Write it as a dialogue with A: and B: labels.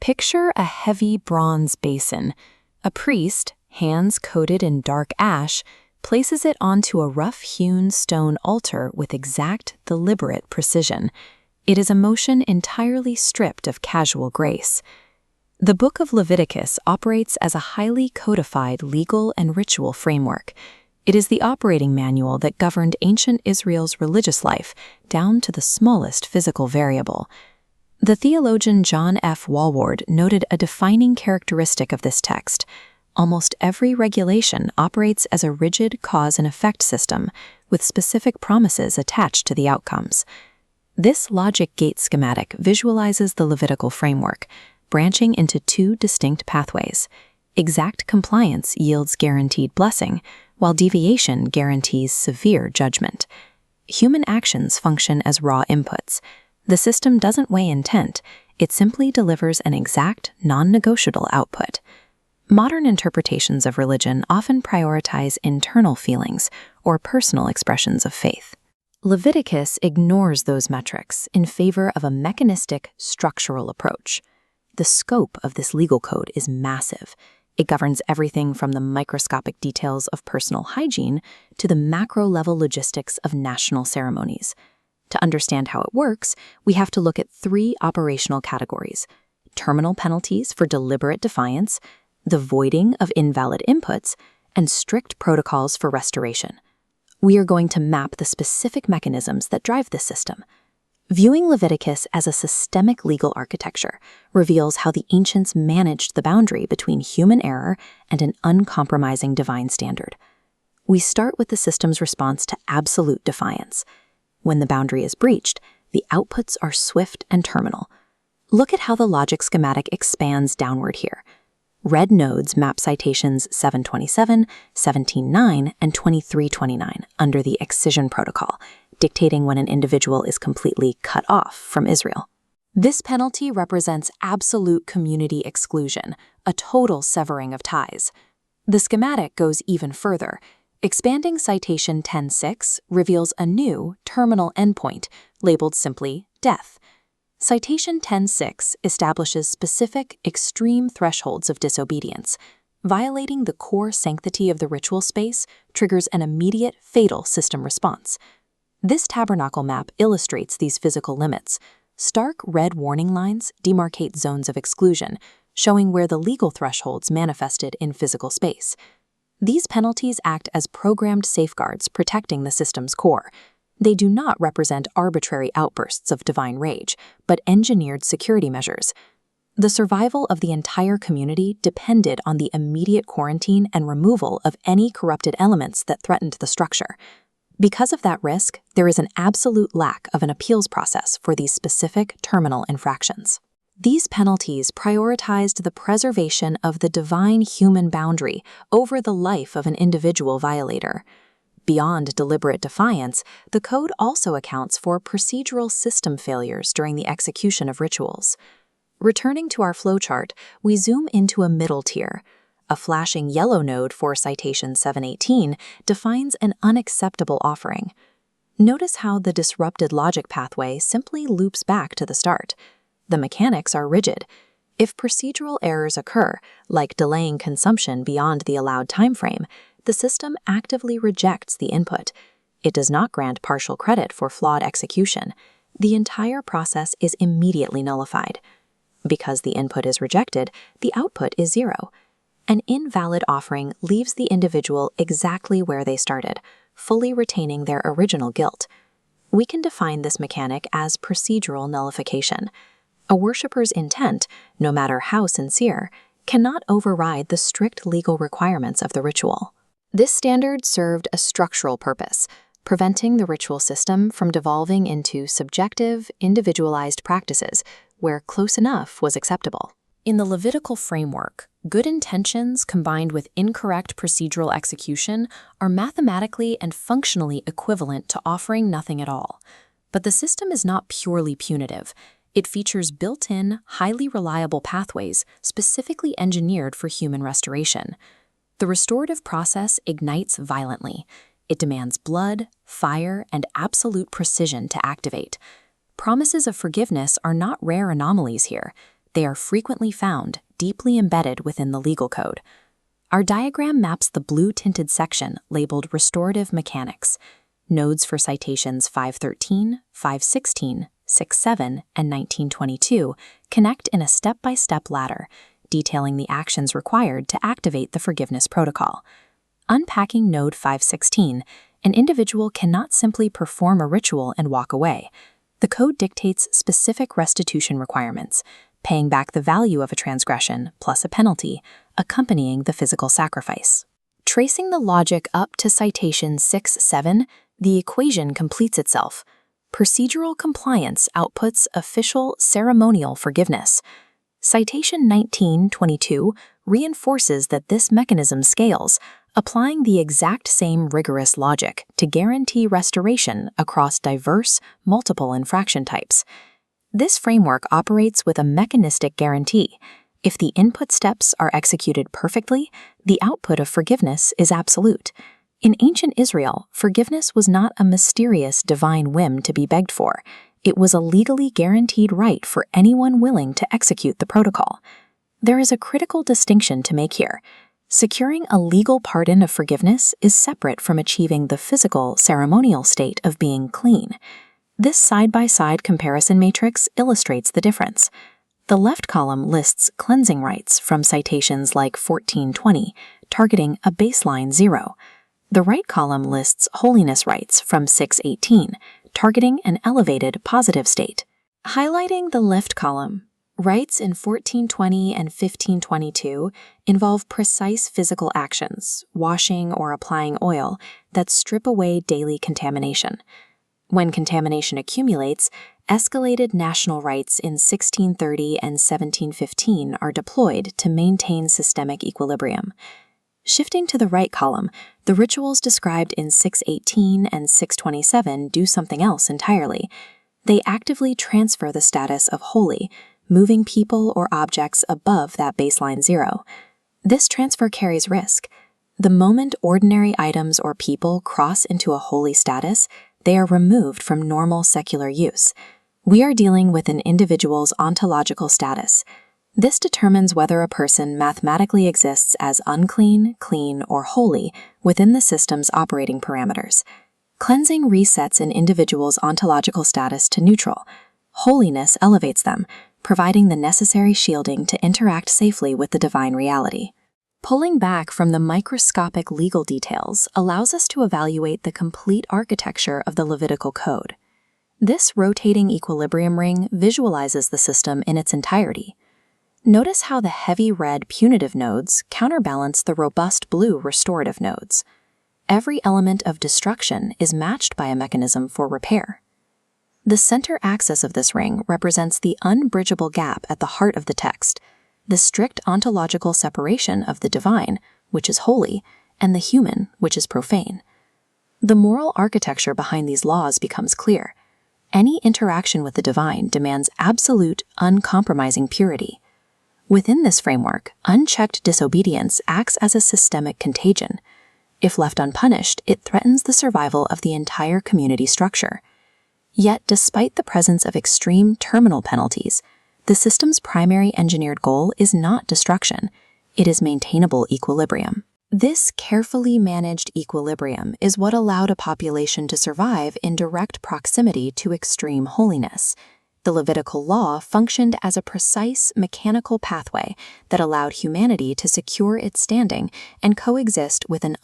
A: Picture a heavy bronze basin. A priest, hands coated in dark ash, places it onto a rough-hewn stone altar with exact, deliberate precision. It is a motion entirely stripped of casual grace. The Book of Leviticus operates as a highly codified legal and ritual framework. It is the operating manual that governed ancient Israel's religious life, down to the smallest physical variable. The theologian John F. Walvoord noted a defining characteristic of this text. Almost every regulation operates as a rigid cause and effect system, with specific promises attached to the outcomes. This logic gate schematic visualizes the Levitical framework, branching into two distinct pathways. Exact compliance yields guaranteed blessing, while deviation guarantees severe judgment. Human actions function as raw inputs. The system doesn't weigh intent, it simply delivers an exact, non-negotiable output. Modern interpretations of religion often prioritize internal feelings or personal expressions of faith. Leviticus ignores those metrics in favor of a mechanistic, structural approach. The scope of this legal code is massive. It governs everything from the microscopic details of personal hygiene to the macro-level logistics of national ceremonies. To understand how it works, we have to look at three operational categories: terminal penalties for deliberate defiance, the voiding of invalid inputs, and strict protocols for restoration. We are going to map the specific mechanisms that drive this system. Viewing Leviticus as a systemic legal architecture reveals how the ancients managed the boundary between human error and an uncompromising divine standard. We start with the system's response to absolute defiance. When the boundary is breached, the outputs are swift and terminal. Look at how the logic schematic expands downward here. Red nodes map citations 727, 17.9, and 23.29 under the excision protocol, dictating when an individual is completely cut off from Israel. This penalty represents absolute community exclusion, a total severing of ties. The schematic goes even further. Expanding citation 10.6 reveals a new terminal endpoint, labeled simply death. Citation 10.6 establishes specific, extreme thresholds of disobedience. Violating the core sanctity of the ritual space triggers an immediate, fatal system response. This tabernacle map illustrates these physical limits. Stark red warning lines demarcate zones of exclusion, showing where the legal thresholds manifested in physical space. These penalties act as programmed safeguards protecting the system's core. They do not represent arbitrary outbursts of divine rage, but engineered security measures. The survival of the entire community depended on the immediate quarantine and removal of any corrupted elements that threatened the structure. Because of that risk, there is an absolute lack of an appeals process for these specific terminal infractions. These penalties prioritized the preservation of the divine human boundary over the life of an individual violator. Beyond deliberate defiance, the code also accounts for procedural system failures during the execution of rituals. Returning to our flowchart, we zoom into a middle tier. A flashing yellow node for citation 718 defines an unacceptable offering. Notice how the disrupted logic pathway simply loops back to the start. The mechanics are rigid. If procedural errors occur, like delaying consumption beyond the allowed timeframe, the system actively rejects the input. It does not grant partial credit for flawed execution. The entire process is immediately nullified. Because the input is rejected, the output is zero. An invalid offering leaves the individual exactly where they started, fully retaining their original guilt. We can define this mechanic as procedural nullification. A worshipper's intent, no matter how sincere, cannot override the strict legal requirements of the ritual. This standard served a structural purpose, preventing the ritual system from devolving into subjective, individualized practices where close enough was acceptable. In the Levitical framework, good intentions combined with incorrect procedural execution are mathematically and functionally equivalent to offering nothing at all. But the system is not purely punitive. It features built-in, highly reliable pathways specifically engineered for human restoration. The restorative process ignites violently. It demands blood, fire, and absolute precision to activate. Promises of forgiveness are not rare anomalies here. They are frequently found deeply embedded within the legal code. Our diagram maps the blue-tinted section labeled Restorative Mechanics. Nodes for citations 513, 516, 67, and 1922 connect in a step-by-step ladder, detailing the actions required to activate the forgiveness protocol. Unpacking Node 516, an individual cannot simply perform a ritual and walk away. The code dictates specific restitution requirements, paying back the value of a transgression plus a penalty, accompanying the physical sacrifice. Tracing the logic up to citation 6-7, the equation completes itself. Procedural compliance outputs official ceremonial forgiveness. Citation 1922 reinforces that this mechanism scales, applying the exact same rigorous logic to guarantee restoration across diverse, multiple infraction types. This framework operates with a mechanistic guarantee. If the input steps are executed perfectly, the output of forgiveness is absolute. In ancient Israel, forgiveness was not a mysterious divine whim to be begged for. It was a legally guaranteed right for anyone willing to execute the protocol. There is a critical distinction to make here. Securing a legal pardon of forgiveness is separate from achieving the physical, ceremonial state of being clean. This side-by-side comparison matrix illustrates the difference. The left column lists cleansing rites from citations like 1420, targeting a baseline 0. The right column lists holiness rites from 618, targeting an elevated positive state. Highlighting the left column, rites in 1420 and 1522 involve precise physical actions, washing or applying oil, that strip away daily contamination. When contamination accumulates, escalated national rites in 1630 and 1715 are deployed to maintain systemic equilibrium. Shifting to the right column, the rituals described in 618 and 627 do something else entirely. They actively transfer the status of holy, moving people or objects above that baseline 0. This transfer carries risk. The moment ordinary items or people cross into a holy status, they are removed from normal secular use. We are dealing with an individual's ontological status. This determines whether a person mathematically exists as unclean, clean, or holy within the system's operating parameters. Cleansing resets an individual's ontological status to neutral. Holiness elevates them, providing the necessary shielding to interact safely with the divine reality. Pulling back from the microscopic legal details allows us to evaluate the complete architecture of the Levitical code. This rotating equilibrium ring visualizes the system in its entirety. Notice how the heavy red punitive nodes counterbalance the robust blue restorative nodes. Every element of destruction is matched by a mechanism for repair. The center axis of this ring represents the unbridgeable gap at the heart of the text, the strict ontological separation of the divine, which is holy, and the human, which is profane. The moral architecture behind these laws becomes clear. Any interaction with the divine demands absolute, uncompromising purity. Within this framework, unchecked disobedience acts as a systemic contagion. If left unpunished, it threatens the survival of the entire community structure. Yet, despite the presence of extreme terminal penalties, the system's primary engineered goal is not destruction, it is maintainable equilibrium. This carefully managed equilibrium is what allowed a population to survive in direct proximity to extreme holiness. The Levitical law functioned as a precise mechanical pathway that allowed humanity to secure its standing and coexist with an